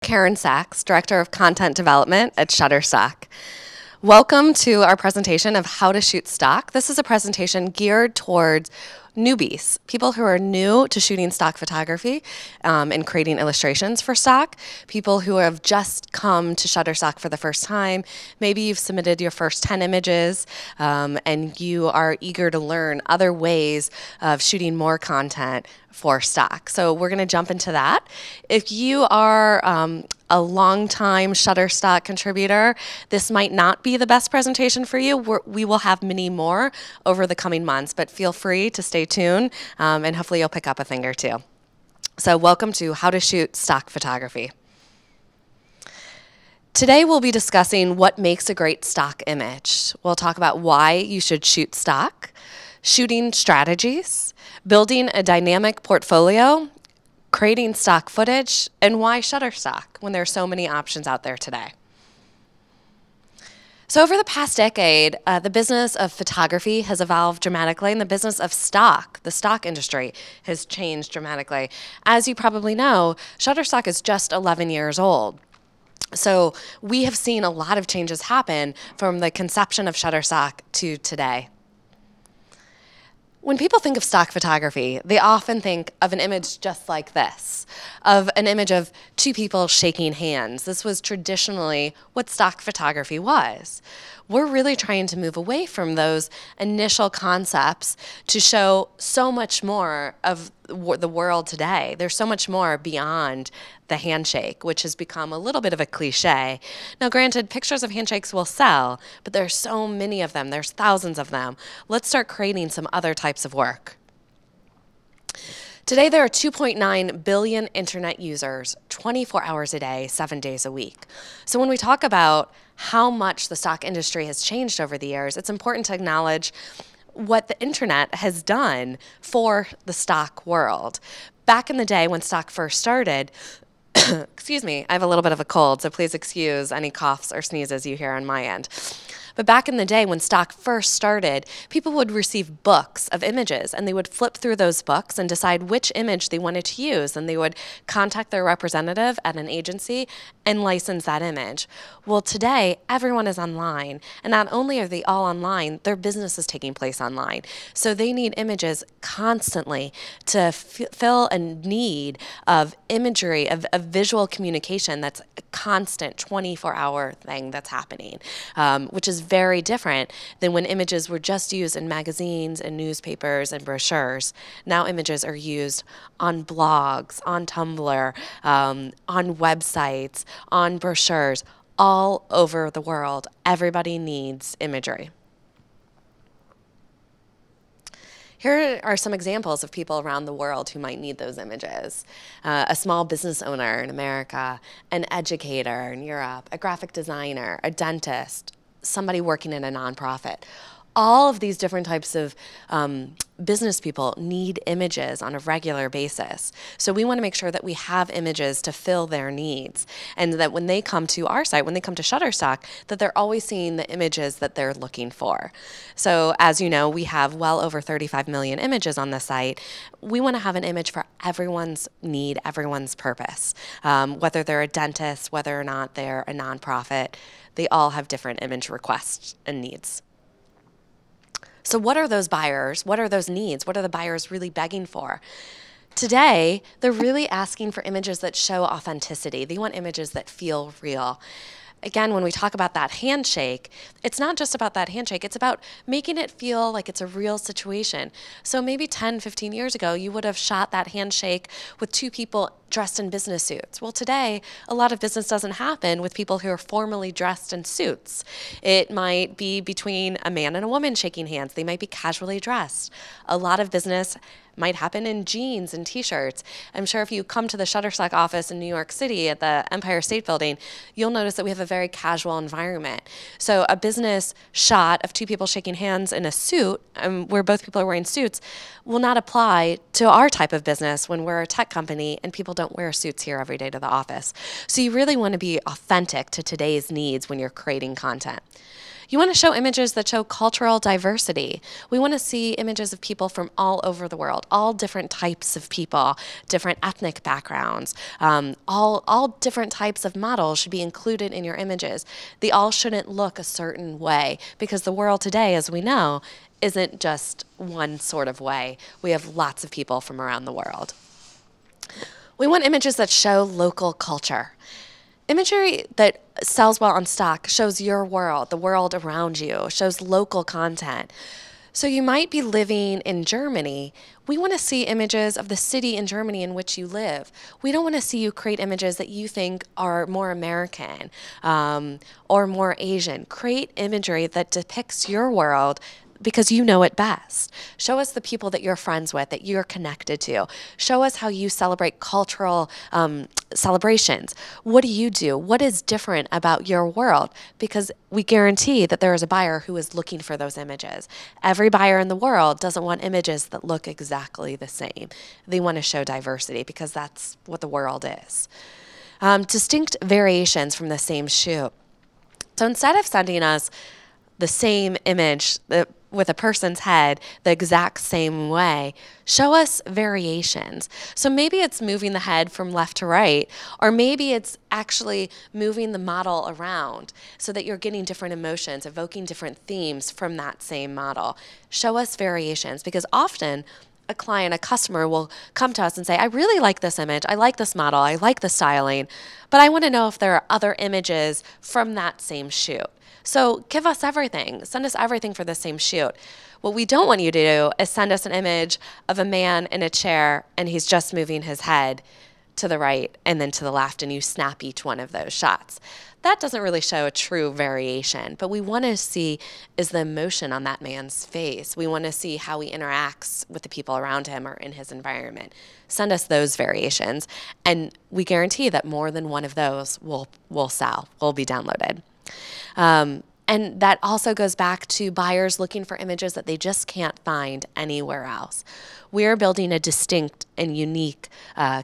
Keren Sachs, Director of Content Development at Shutterstock. Welcome to our presentation of how to shoot stock. This is a presentation geared towards newbies, people who are new to shooting stock photography and creating illustrations for stock, people who have just come to Shutterstock for the first time. Maybe you've submitted your first 10 images and you are eager to learn other ways of shooting more content for stock. So we're going to jump into that. If you are a longtime Shutterstock contributor, this might not be the best presentation for you. We will have many more over the coming months, but feel free to stay tuned and hopefully you'll pick up a thing or two. So welcome to How to Shoot Stock Photography. Today we'll be discussing what makes a great stock image. We'll talk about why you should shoot stock, shooting strategies, building a dynamic portfolio, creating stock footage, and why Shutterstock when there are so many options out there today. So over the past decade, the business of photography has evolved dramatically, and the business of stock, the stock industry, has changed dramatically. As you probably know, Shutterstock is just 11 years old. So we have seen a lot of changes happen from the conception of Shutterstock to today. When people think of stock photography, they often think of an image just like this, of an image of two people shaking hands. This was traditionally what stock photography was. We're really trying to move away from those initial concepts to show so much more of the world today. There's so much more beyond the handshake, which has become a little bit of a cliche. Now, granted, pictures of handshakes will sell, but there's so many of them. There's thousands of them. Let's start creating some other types of work. Today, there are 2.9 billion internet users, 24 hours a day, 7 days a week. So when we talk about how much the stock industry has changed over the years, it's important to acknowledge what the internet has done for the stock world. Back in the day when stock first started, excuse me, I have a little bit of a cold, so please excuse any coughs or sneezes you hear on my end. But back in the day when stock first started, people would receive books of images and they would flip through those books and decide which image they wanted to use, and they would contact their representative at an agency and license that image. Well, today everyone is online, and not only are they all online, their business is taking place online. So they need images constantly to fill a need of imagery, of visual communication that's a constant 24-hour thing that's happening, which is very different than when images were just used in magazines and newspapers and brochures. Now images are used on blogs, on Tumblr, on websites, on brochures, all over the world. Everybody needs imagery. Here are some examples of people around the world who might need those images. A small business owner in America, an educator in Europe, a graphic designer, a dentist, somebody working in a nonprofit. All of these different types of business people need images on a regular basis. So we want to make sure that we have images to fill their needs, and that when they come to our site, when they come to Shutterstock, that they're always seeing the images that they're looking for. So as you know, we have well over 35 million images on the site. We want to have an image for everyone's need, everyone's purpose. Whether they're a dentist, whether or not they're a nonprofit, they all have different image requests and needs. So what are those buyers? What are those needs? What are the buyers really begging for? Today, they're really asking for images that show authenticity. They want images that feel real. Again, when we talk about that handshake, it's not just about that handshake. It's about making it feel like it's a real situation. So maybe 10, 15 years ago, you would have shot that handshake with two people dressed in business suits. Well, today, a lot of business doesn't happen with people who are formally dressed in suits. It might be between a man and a woman shaking hands. They might be casually dressed. A lot of business might happen in jeans and t-shirts. I'm sure if you come to the Shutterstock office in New York City at the Empire State Building, you'll notice that we have a very casual environment. So a business shot of two people shaking hands in a suit, where both people are wearing suits, will not apply to our type of business when we're a tech company and people don't wear suits here every day to the office. So you really want to be authentic to today's needs when you're creating content. You want to show images that show cultural diversity. We want to see images of people from all over the world, all different types of people, different ethnic backgrounds, all different types of models should be included in your images. They all shouldn't look a certain way because the world today, as we know, isn't just one sort of way. We have lots of people from around the world. We want images that show local culture. Imagery that sells well on stock shows your world, the world around you, shows local content. So you might be living in Germany. We want to see images of the city in Germany in which you live. We don't want to see you create images that you think are more American or more Asian. Create imagery that depicts your world because you know it best. Show us the people that you're friends with, that you're connected to. Show us how you celebrate cultural celebrations. What do you do? What is different about your world? Because we guarantee that there is a buyer who is looking for those images. Every buyer in the world doesn't want images that look exactly the same. They want to show diversity because that's what the world is. Distinct variations from the same shoot. So instead of sending us the same image with a person's head the exact same way, show us variations. So maybe it's moving the head from left to right, or maybe it's actually moving the model around so that you're getting different emotions, evoking different themes from that same model. Show us variations because often a client, a customer will come to us and say, I really like this image, I like this model, I like the styling, but I want to know if there are other images from that same shoot. So give us everything. Send us everything for the same shoot. What we don't want you to do is send us an image of a man in a chair and he's just moving his head to the right and then to the left and you snap each one of those shots. That doesn't really show a true variation, but we want to see is the emotion on that man's face. We want to see how he interacts with the people around him or in his environment. Send us those variations, and we guarantee that more than one of those will sell, will be downloaded. And that also goes back to buyers looking for images that they just can't find anywhere else. We're building a distinct and unique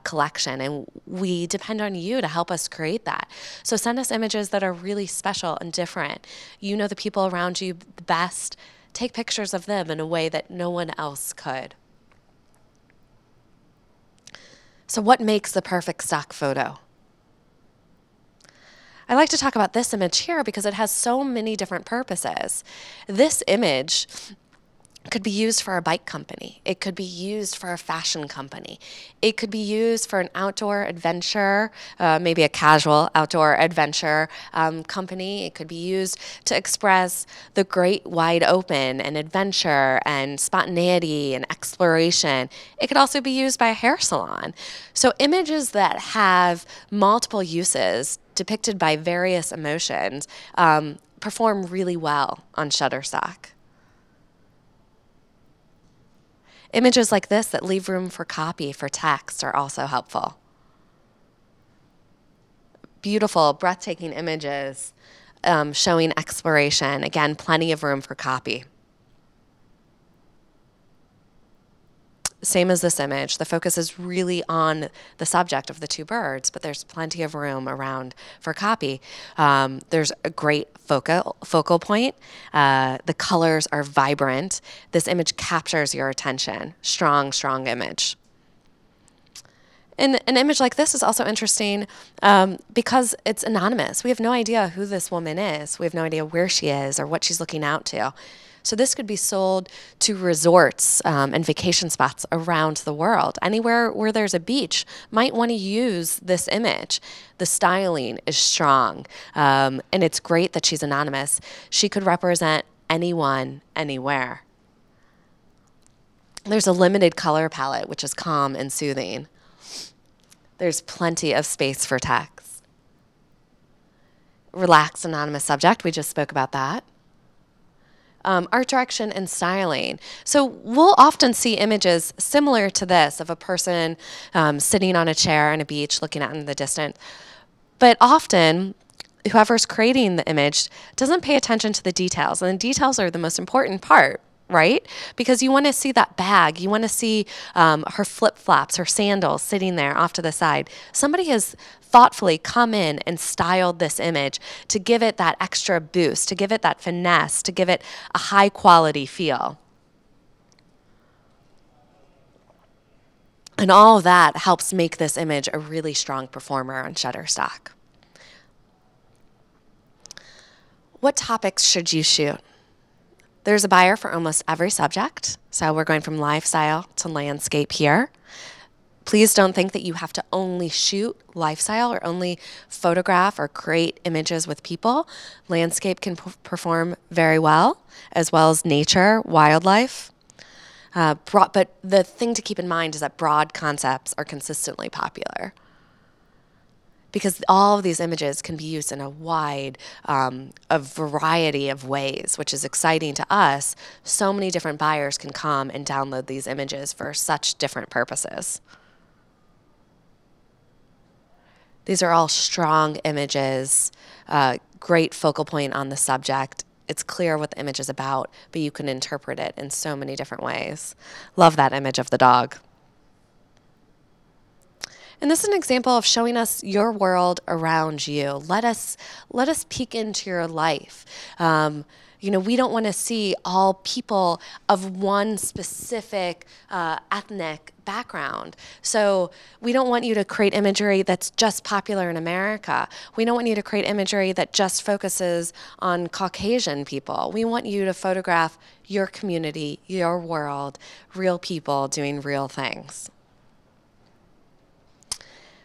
collection, and we depend on you to help us create that. So send us images that are really special and different. You know the people around you the best. Take pictures of them in a way that no one else could. So what makes the perfect stock photo? I like to talk about this image here because it has so many different purposes. This image could be used for a bike company. It could be used for a fashion company. It could be used for an outdoor adventure, maybe a casual outdoor adventure company. It could be used to express the great wide open and adventure and spontaneity and exploration. It could also be used by a hair salon. So images that have multiple uses depicted by various emotions perform really well on Shutterstock. Images like this that leave room for copy, for text, are also helpful. Beautiful, breathtaking images showing exploration. Again, plenty of room for copy. Same as this image. The focus is really on the subject of the two birds, but there's plenty of room around for copy. There's a great focal point. The colors are vibrant. This image captures your attention. Strong, strong image. And an image like this is also interesting because it's anonymous. We have no idea who this woman is. We have no idea where she is or what she's looking out to. So this could be sold to resorts and vacation spots around the world. Anywhere where there's a beach might want to use this image. The styling is strong, and it's great that she's anonymous. She could represent anyone, anywhere. There's a limited color palette, which is calm and soothing. There's plenty of space for text. Relaxed, anonymous subject, we just spoke about that. Art direction and styling. So we'll often see images similar to this of a person sitting on a chair on a beach looking out in the distance. But often, whoever's creating the image doesn't pay attention to the details. And the details are the most important part, right? Because you want to see that bag. You want to see her flip-flops, her sandals sitting there off to the side. Somebody has thoughtfully come in and styled this image to give it that extra boost, to give it that finesse, to give it a high-quality feel. And all of that helps make this image a really strong performer on Shutterstock. What topics should you shoot? There's a buyer for almost every subject. So we're going from lifestyle to landscape here. Please don't think that you have to only shoot lifestyle or only photograph or create images with people. Landscape can perform very well as nature, wildlife. But the thing to keep in mind is that broad concepts are consistently popular, because all of these images can be used in a wide, a variety of ways, which is exciting to us. So many different buyers can come and download these images for such different purposes. These are all strong images, great focal point on the subject. It's clear what the image is about, but you can interpret it in so many different ways. Love that image of the dog. And this is an example of showing us your world around you. Let us peek into your life. We don't want to see all people of one specific ethnic background. So we don't want you to create imagery that's just popular in America. We don't want you to create imagery that just focuses on Caucasian people. We want you to photograph your community, your world, real people doing real things.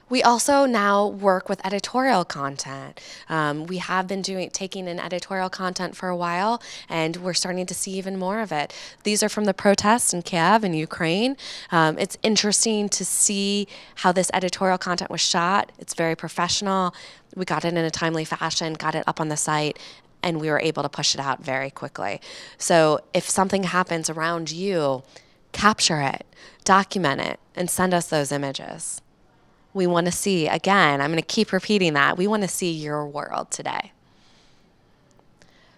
We also now work with editorial content. We have been taking in editorial content for a while, and we're starting to see even more of it. These are from the protests in Kiev in Ukraine. It's interesting to see how this editorial content was shot. It's very professional. We got it in a timely fashion, got it up on the site, and we were able to push it out very quickly. So if something happens around you, capture it, document it, and send us those images. We want to see, again, I'm going to keep repeating that, we want to see your world today.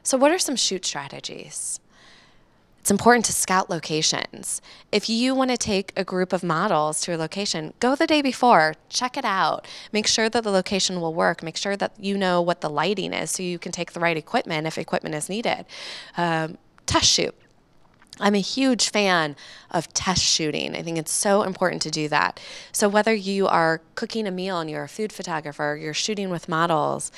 So what are some shoot strategies? It's important to scout locations. If you want to take a group of models to a location, go the day before, check it out. Make sure that the location will work. Make sure that you know what the lighting is so you can take the right equipment if equipment is needed. Test shoot. I'm a huge fan of test shooting. I think it's so important to do that. So whether you are cooking a meal and you're a food photographer, you're shooting with models,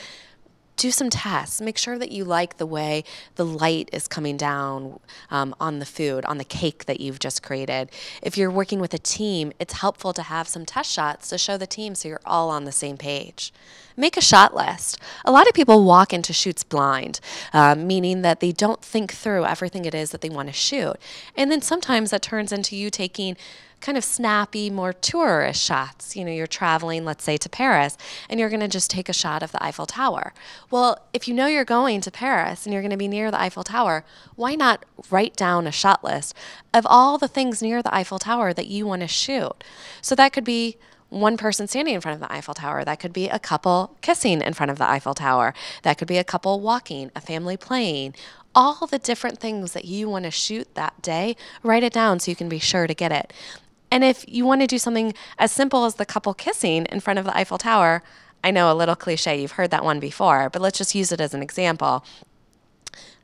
do some tests. Make sure that you like the way the light is coming down on the food, on the cake that you've just created. If you're working with a team, it's helpful to have some test shots to show the team so you're all on the same page. Make a shot list. A lot of people walk into shoots blind, meaning that they don't think through everything it is that they want to shoot. And then sometimes that turns into you taking kind of snappy, more tourist shots. You're traveling, let's say, to Paris, and you're going to just take a shot of the Eiffel Tower. Well, if you know you're going to Paris and you're going to be near the Eiffel Tower, why not write down a shot list of all the things near the Eiffel Tower that you want to shoot? So that could be one person standing in front of the Eiffel Tower. That could be a couple kissing in front of the Eiffel Tower. That could be a couple walking, a family playing. All the different things that you want to shoot that day, write it down so you can be sure to get it. And if you want to do something as simple as the couple kissing in front of the Eiffel Tower, I know, a little cliche, you've heard that one before, but let's just use it as an example.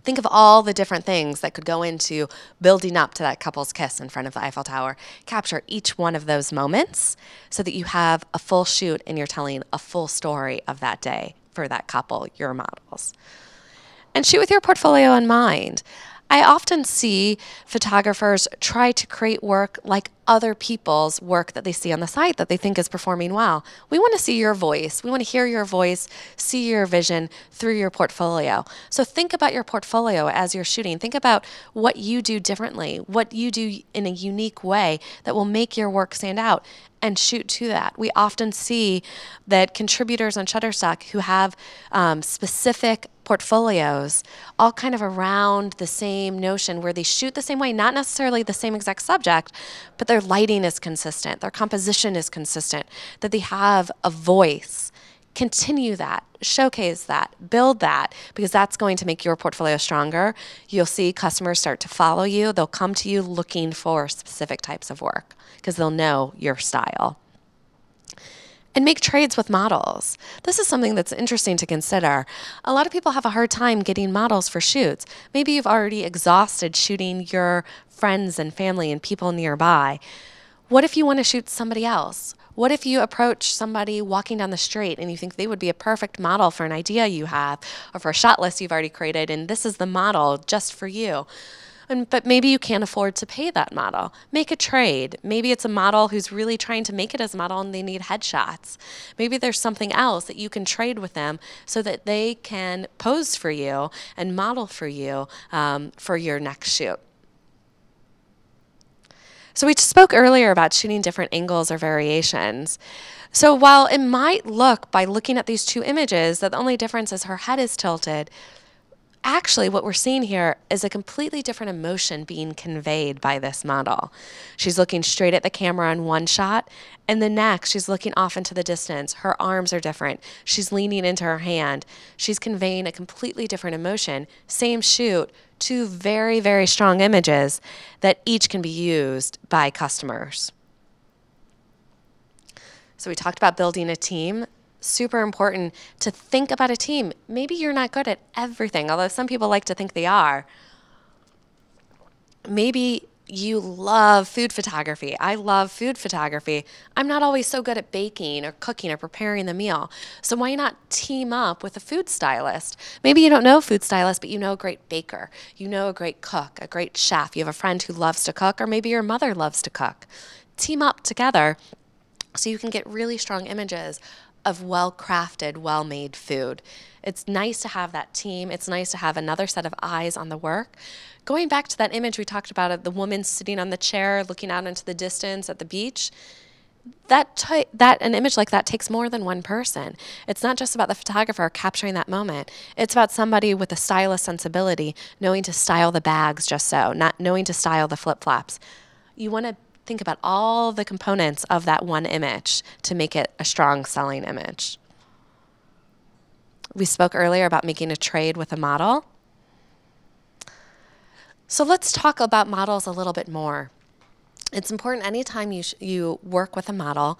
Think of all the different things that could go into building up to that couple's kiss in front of the Eiffel Tower. Capture each one of those moments so that you have a full shoot and you're telling a full story of that day for that couple, your models. And shoot with your portfolio in mind. I often see photographers try to create work like other people's work that they see on the site that they think is performing well. We want to see your voice. We want to hear your voice, see your vision through your portfolio. So think about your portfolio as you're shooting. Think about what you do differently, what you do in a unique way that will make your work stand out, and shoot to that. We often see that contributors on Shutterstock who have specific portfolios all kind of around the same notion where they shoot the same way, not necessarily the same exact subject, but their lighting is consistent, their composition is consistent, that they have a voice. Continue that, showcase that, build that, because that's going to make your portfolio stronger. You'll see customers start to follow you. They'll come to you looking for specific types of work because they'll know your style. And make trades with models. This is something that's interesting to consider. A lot of people have a hard time getting models for shoots. Maybe you've already exhausted shooting your friends and family and people nearby. What if you want to shoot somebody else? What if you approach somebody walking down the street and you think they would be a perfect model for an idea you have or for a shot list you've already created, and this is the model just for you? But maybe you can't afford to pay that model. Make a trade. Maybe it's a model who's really trying to make it as a model and they need headshots. Maybe there's something else that you can trade with them so that they can pose for you and model for you for your next shoot. So we spoke earlier about shooting different angles or variations. So while it might look, by looking at these two images, that the only difference is her head is tilted, actually, what we're seeing here is a completely different emotion being conveyed by this model. She's looking straight at the camera in one shot, and the next, she's looking off into the distance. Her arms are different. She's leaning into her hand. She's conveying a completely different emotion. Same shoot, two very, very strong images that each can be used by customers. So we talked about building a team. Super important to think about a team. Maybe you're not good at everything, although some people like to think they are. Maybe you love food photography. I love food photography. I'm not always so good at baking or cooking or preparing the meal. So why not team up with a food stylist? Maybe you don't know a food stylist, but you know a great baker. You know a great cook, a great chef. You have a friend who loves to cook, or maybe your mother loves to cook. Team up together so you can get really strong images of well-crafted, well-made food. It's nice to have that team. It's nice to have another set of eyes on the work. Going back to that image we talked about of the woman sitting on the chair looking out into the distance at the beach, an image like that takes more than one person. It's not just about the photographer capturing that moment. It's about somebody with a stylist sensibility, knowing to style the bags just so, not knowing to style the flip-flops. You want to think about all the components of that one image to make it a strong selling image. We spoke earlier about making a trade with a model. So let's talk about models a little bit more. It's important anytime you work with a model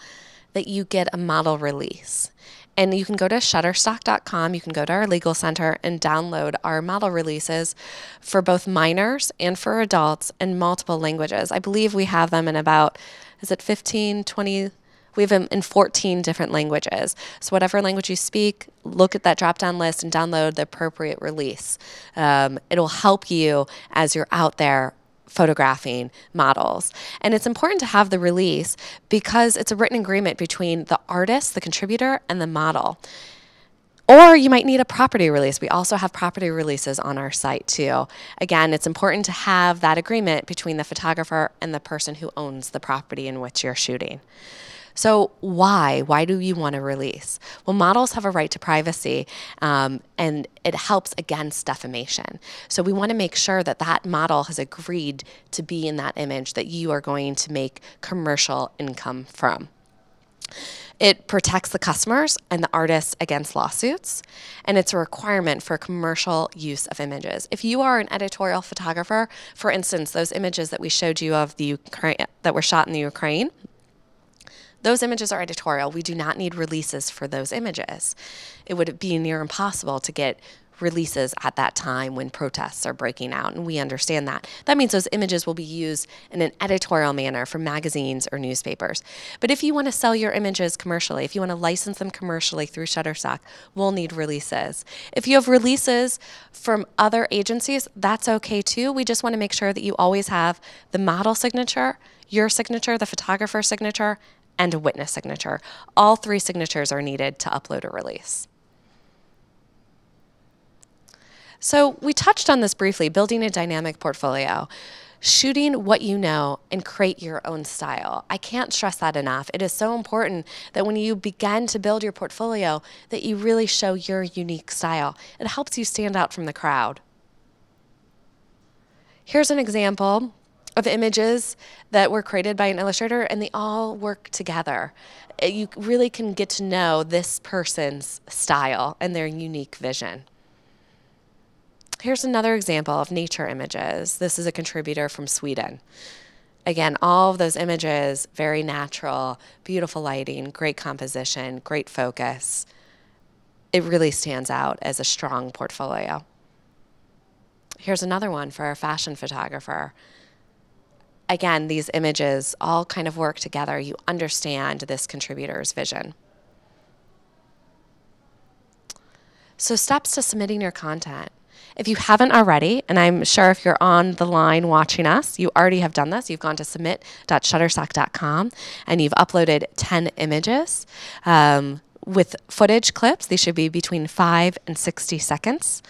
that you get a model release. And you can go to Shutterstock.com, you can go to our legal center and download our model releases for both minors and for adults in multiple languages. I believe we have them in about, 15, 20? We have them in 14 different languages. So whatever language you speak, look at that drop-down list and download the appropriate release. It'll help you as you're out there photographing models. And it's important to have the release because it's a written agreement between the artist, the contributor, and the model. Or you might need a property release. We also have property releases on our site too. Again, it's important to have that agreement between the photographer and the person who owns the property in which you're shooting. So why? Why do you want to release? Well, models have a right to privacy, and it helps against defamation. So we want to make sure that that model has agreed to be in that image that you are going to make commercial income from. It protects the customers and the artists against lawsuits, and it's a requirement for commercial use of images. If you are an editorial photographer, for instance, those images that we showed you of the Ukraine that were shot in the Ukraine, those images are editorial. We do not need releases for those images. It would be near impossible to get releases at that time when protests are breaking out, and we understand that. That means those images will be used in an editorial manner for magazines or newspapers. But if you want to sell your images commercially, if you want to license them commercially through Shutterstock, we'll need releases. If you have releases from other agencies, that's okay too. We just want to make sure that you always have the model signature, your signature, the photographer's signature, and a witness signature. All three signatures are needed to upload a release. So we touched on this briefly, building a dynamic portfolio, shooting what you know and create your own style. I can't stress that enough. It is so important that when you begin to build your portfolio that you really show your unique style. It helps you stand out from the crowd. Here's an example of images that were created by an illustrator, and they all work together. You really can get to know this person's style and their unique vision. Here's another example of nature images. This is a contributor from Sweden. Again, all of those images, very natural, beautiful lighting, great composition, great focus. It really stands out as a strong portfolio. Here's another one for a fashion photographer. Again, these images all kind of work together. You understand this contributor's vision. So steps to submitting your content. If you haven't already, and I'm sure if you're on the line watching us, you already have done this. You've gone to submit.shutterstock.com and you've uploaded 10 images with footage clips. These should be between 5 and 60 seconds.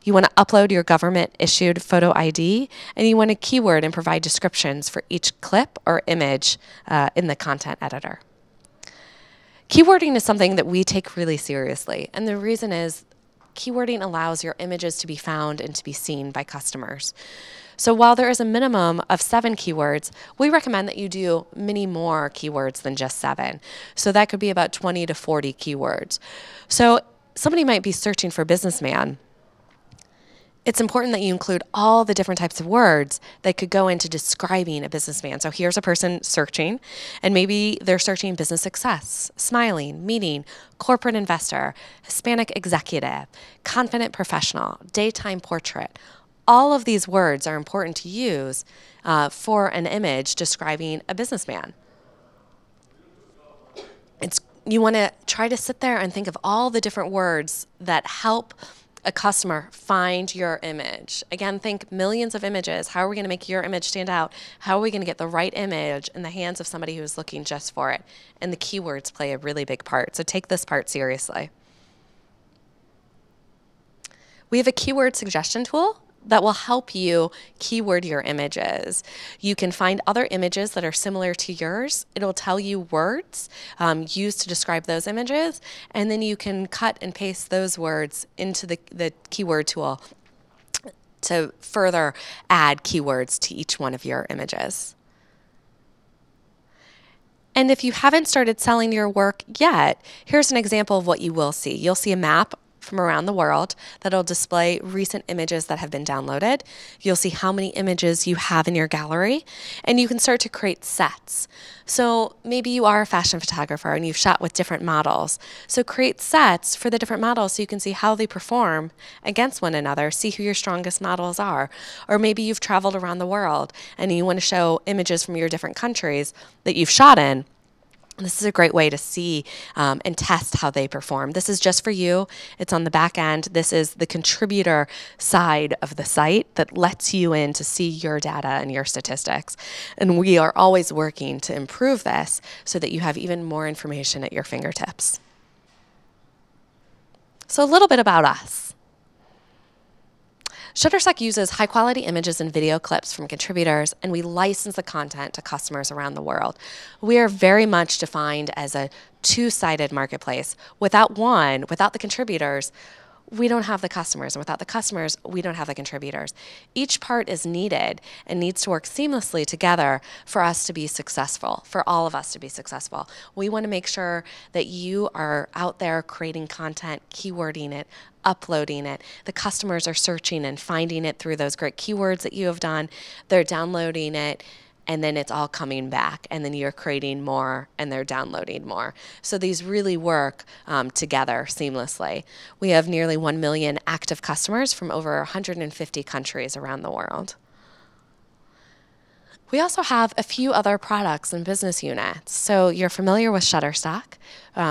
You want to upload your government-issued photo ID, and you want to keyword and provide descriptions for each clip or image in the content editor. Keywording is something that we take really seriously, and the reason is keywording allows your images to be found and to be seen by customers. So while there is a minimum of 7 keywords, we recommend that you do many more keywords than just 7. So that could be about 20 to 40 keywords. So somebody might be searching for businessman. It's important that you include all the different types of words that could go into describing a businessman. So here's a person searching, and maybe they're searching business success, smiling, meeting, corporate investor, Hispanic executive, confident professional, daytime portrait. All of these words are important to use for an image describing a businessman. You want to try to sit there and think of all the different words that help a customer find your image. Again, think millions of images. How are we going to make your image stand out? How are we going to get the right image in the hands of somebody who's looking just for it? And the keywords play a really big part. So take this part seriously. We have a keyword suggestion tool that will help you keyword your images. You can find other images that are similar to yours. It'll tell you words used to describe those images, and then you can cut and paste those words into the keyword tool to further add keywords to each one of your images. And if you haven't started selling your work yet, here's an example of what you will see. You'll see a map from around the world that'll display recent images that have been downloaded. You'll see how many images you have in your gallery, and you can start to create sets. So maybe you are a fashion photographer and you've shot with different models. So create sets for the different models so you can see how they perform against one another, see who your strongest models are. Or maybe you've traveled around the world and you want to show images from your different countries that you've shot in. This is a great way to see and test how they perform. This is just for you. It's on the back end. This is the contributor side of the site that lets you in to see your data and your statistics. And we are always working to improve this so that you have even more information at your fingertips. So a little bit about us. Shutterstock uses high-quality images and video clips from contributors, and we license the content to customers around the world. We are very much defined as a two-sided marketplace. Without the contributors, we don't have the customers, and without the customers, we don't have the contributors. Each part is needed and needs to work seamlessly together for us to be successful, for all of us to be successful. We want to make sure that you are out there creating content, keywording it, uploading it. The customers are searching and finding it through those great keywords that you have done. They're downloading it, and then it's all coming back, and then you're creating more and they're downloading more. So these really work together seamlessly. We have nearly 1 million active customers from over 150 countries around the world. We also have a few other products and business units. So you're familiar with Shutterstock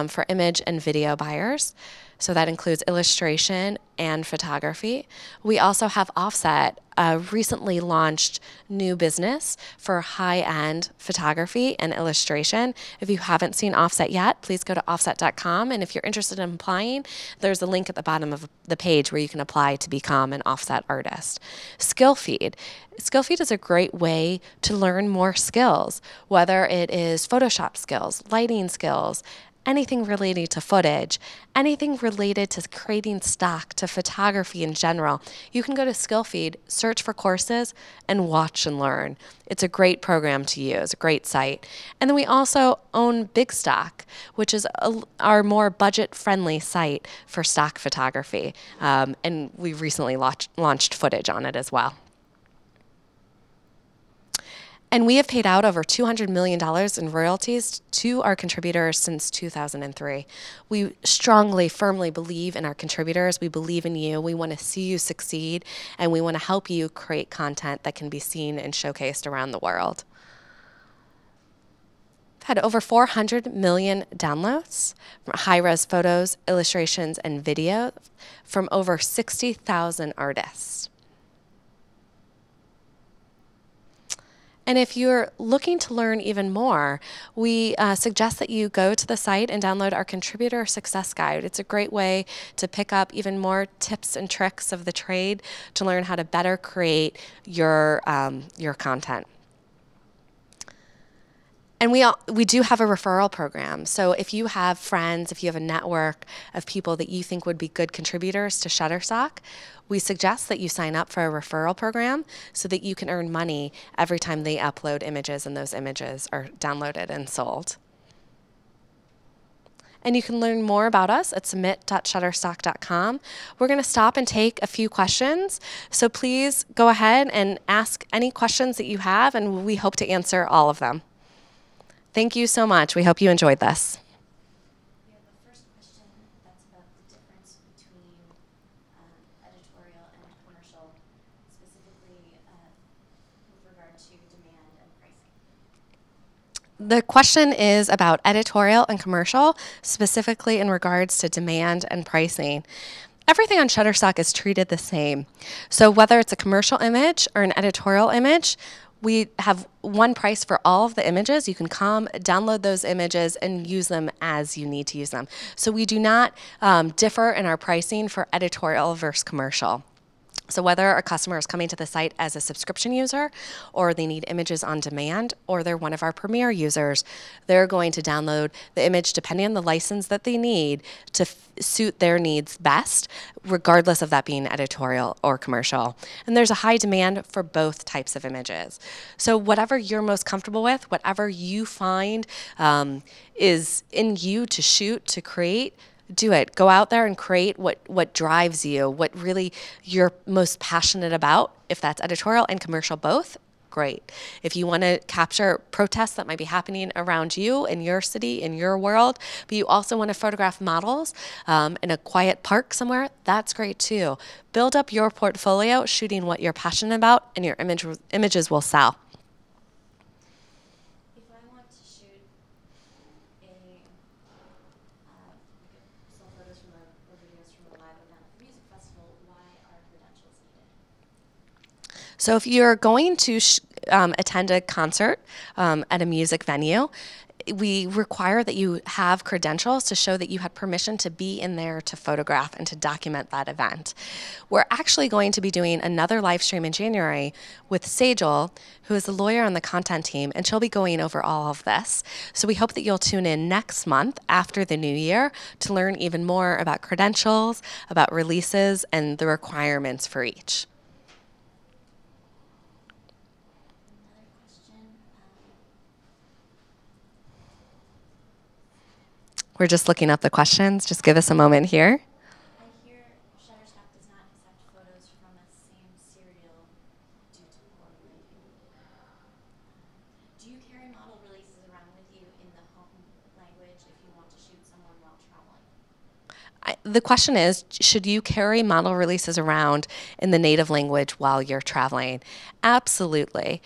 for image and video buyers. So that includes illustration and photography. We also have Offset, a recently launched new business for high-end photography and illustration. If you haven't seen Offset yet, please go to offset.com. And if you're interested in applying, there's a link at the bottom of the page where you can apply to become an Offset artist. SkillFeed. SkillFeed is a great way to learn more skills, whether it is Photoshop skills, lighting skills, anything related to footage, anything related to creating stock, to photography in general. You can go to Skillfeed, search for courses, and watch and learn. It's a great program to use, a great site. And then we also own Big Stock, which is our more budget-friendly site for stock photography. And we recently launched footage on it as well. And we have paid out over $200 million in royalties to our contributors since 2003. We strongly, firmly believe in our contributors. We believe in you. We want to see you succeed, and we want to help you create content that can be seen and showcased around the world. We've had over 400 million downloads from high-res photos, illustrations, and video from over 60,000 artists. And if you're looking to learn even more, we suggest that you go to the site and download our Contributor Success Guide. It's a great way to pick up even more tips and tricks of the trade to learn how to better create your content. And we do have a referral program. So if you have friends, if you have a network of people that you think would be good contributors to Shutterstock, we suggest that you sign up for a referral program so that you can earn money every time they upload images and those images are downloaded and sold. And you can learn more about us at submit.shutterstock.com. We're going to stop and take a few questions. So please go ahead and ask any questions that you have, and we hope to answer all of them. Thank you so much. We hope you enjoyed this. We have the first question that's about the difference between editorial and commercial, specifically with regard to demand and pricing. The question is about editorial and commercial, specifically in regards to demand and pricing. Everything on Shutterstock is treated the same. So whether it's a commercial image or an editorial image, we have one price for all of the images. You can come, download those images, and use them as you need to use them. So we do not differ in our pricing for editorial versus commercial. So whether a customer is coming to the site as a subscription user, or they need images on demand, or they're one of our premier users, they're going to download the image depending on the license that they need to suit their needs best, regardless of that being editorial or commercial. And there's a high demand for both types of images. So whatever you're most comfortable with, whatever you find is in you to shoot, to create, do it. Go out there and create what drives you, what really you're most passionate about. If that's editorial and commercial both, great. If you want to capture protests that might be happening around you in your city, in your world, but you also want to photograph models in a quiet park somewhere, that's great too. Build up your portfolio shooting what you're passionate about, and your images will sell. So if you're going to attend a concert at a music venue, we require that you have credentials to show that you had permission to be in there to photograph and to document that event. We're actually going to be doing another live stream in January with Sejal, who is a lawyer on the content team, and she'll be going over all of this. So we hope that you'll tune in next month after the new year to learn even more about credentials, about releases, and the requirements for each. We're just looking up the questions. Just give us a moment here. I hear Shutterstock does not accept photos from the same serial due to poor lighting. Do you carry model releases around with you in the home language if you want to shoot someone while traveling? The question is, should you carry model releases around in the native language while you're traveling? Absolutely.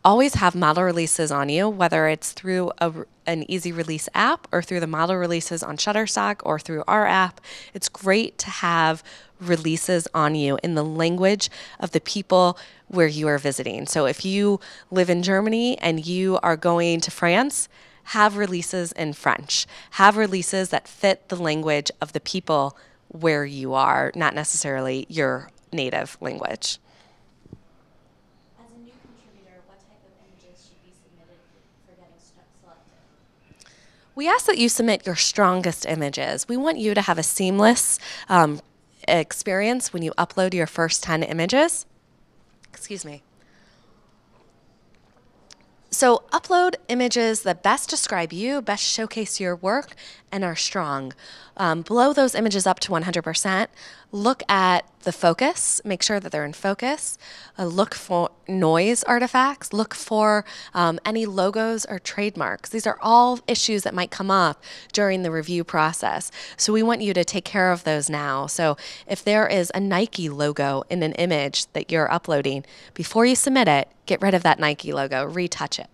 Always have model releases on you, whether it's through an easy release app or through the model releases on Shutterstock or through our app. It's great to have releases on you in the language of the people where you are visiting. So if you live in Germany and you are going to France, have releases in French. Have releases that fit the language of the people where you are, not necessarily your native language. As a new contributor, what type of images should be submitted for getting selected? We ask that you submit your strongest images. We want you to have a seamless experience when you upload your first 10 images. Excuse me. So upload images that best describe you, best showcase your work, and are strong. Blow those images up to 100%. Look at the focus. Make sure that they're in focus. Look for noise artifacts. Look for any logos or trademarks. These are all issues that might come up during the review process. So we want you to take care of those now. So if there is a Nike logo in an image that you're uploading, before you submit it, get rid of that Nike logo, retouch it.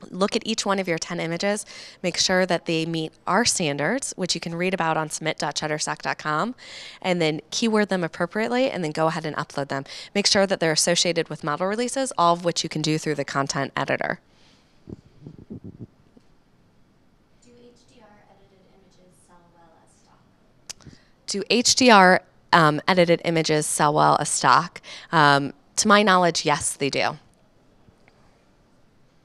Look at each one of your 10 images. Make sure that they meet our standards, which you can read about on submit.shutterstock.com, and then keyword them appropriately, and then go ahead and upload them. Make sure that they're associated with model releases, all of which you can do through the content editor. Do HDR edited images sell well as stock? Do HDR edited images sell well as stock? To my knowledge, yes, they do.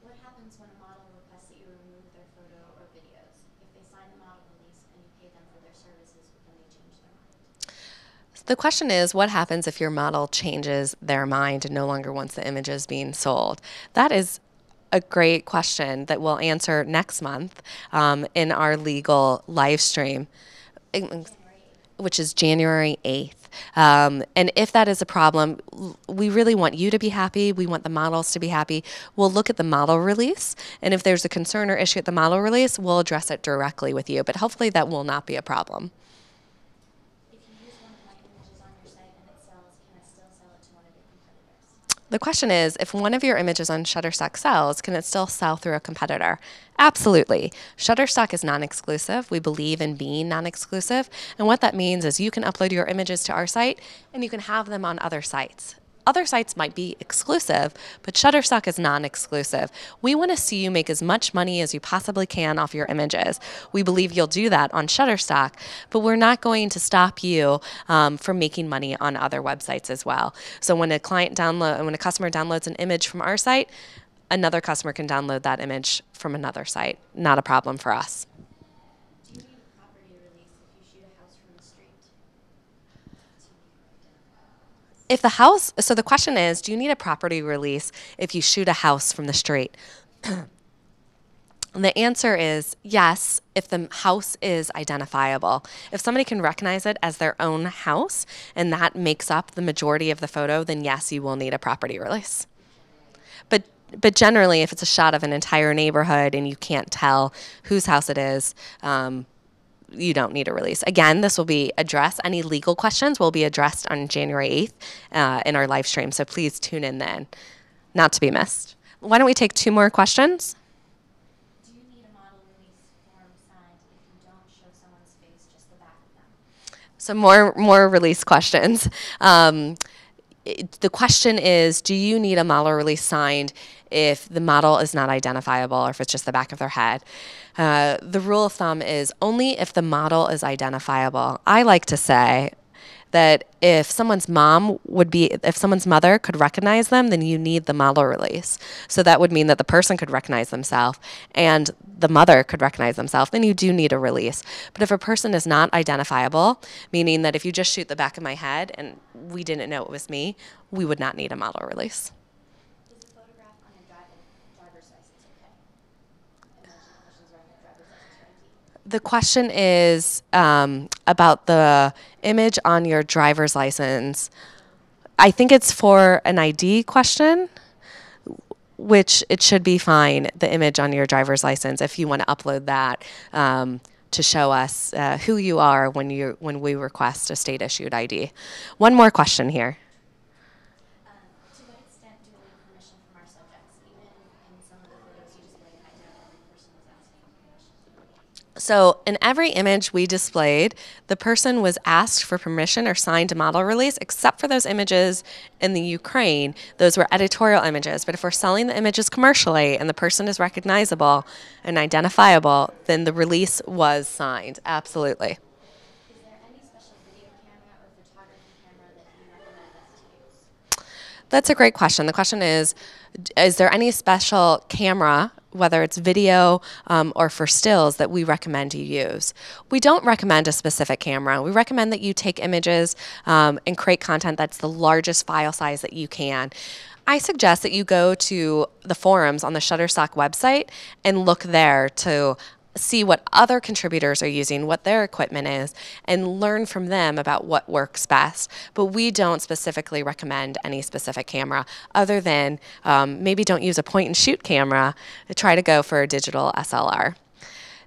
What happens when a model requests that you remove their photo or videos? If they sign the model release and you pay them for their services, but then they change their mind? The question is, what happens if your model changes their mind and no longer wants the images being sold? That is a great question that we'll answer next month in our legal live stream, which is January 8th. And if that is a problem, we really want you to be happy. We want the models to be happy. We'll look at the model release, and if there's a concern or issue at the model release, we'll address it directly with you. But hopefully that will not be a problem. If you use one of my images on your site and it sells, can I still sell it to one of your competitors? The question is, if one of your images on Shutterstock sells, can it still sell through a competitor? Absolutely. Shutterstock is non-exclusive. We believe in being non-exclusive. And what that means is you can upload your images to our site and you can have them on other sites. Other sites might be exclusive, but Shutterstock is non-exclusive. We want to see you make as much money as you possibly can off your images. We believe you'll do that on Shutterstock, but we're not going to stop you from making money on other websites as well. So when a customer downloads an image from our site, another customer can download that image from another site. Not a problem for us. Do you need a property release if you shoot a house from the street? If the house, so the question is, do you need a property release if you shoot a house from the street? The answer is yes, if the house is identifiable. If somebody can recognize it as their own house and that makes up the majority of the photo, then yes, you will need a property release. But generally, if it's a shot of an entire neighborhood and you can't tell whose house it is, you don't need a release. Again, this will be addressed. Any legal questions will be addressed on January 8th in our live stream, so please tune in then. Not to be missed. Why don't we take 2 more questions? Do you need a model release form signed if you don't show someone's face, just the back of them? So more release questions. The question is, do you need a model release signed if the model is not identifiable or if it's just the back of their head? The rule of thumb is only if the model is identifiable. I like to say that if someone's mother could recognize them, then you need the model release. So that would mean that the person could recognize themselves and the mother could recognize themselves, then you do need a release. But if a person is not identifiable, meaning that if you just shoot the back of my head and we didn't know it was me, we would not need a model release. Is the photograph on your driver's license okay? And there's some questions around your driver's license or ID. The question is about the image on your driver's license. I think it's for an ID question, which it should be fine, the image on your driver's license, if you want to upload that to show us who you are when we request a state-issued ID. One more question here. To what extent do we need permission from our subjects? Even in some of the photos you displayed, I know every person was asking for permission. So in every image we displayed, the person was asked for permission or signed a model release, except for those images in the Ukraine. Those were editorial images. But if we're selling the images commercially and the person is recognizable and identifiable, then the release was signed. Absolutely. Is there any special video camera or photography camera that you recommend us to use? That's a great question. The question is there any special camera whether it's video or for stills, that we recommend you use. We don't recommend a specific camera. We recommend that you take images and create content that's the largest file size that you can. I suggest that you go to the forums on the Shutterstock website and look there to see what other contributors are using, what their equipment is, and learn from them about what works best. But we don't specifically recommend any specific camera other than maybe don't use a point and shoot camera. Try to go for a digital SLR.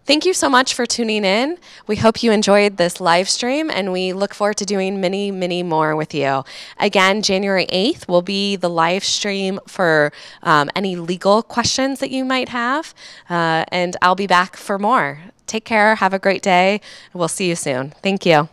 Thank you so much for tuning in. We hope you enjoyed this live stream, and we look forward to doing many, many more with you. Again, January 8th will be the live stream for any legal questions that you might have, and I'll be back for more. Take care. Have a great day. We'll see you soon. Thank you.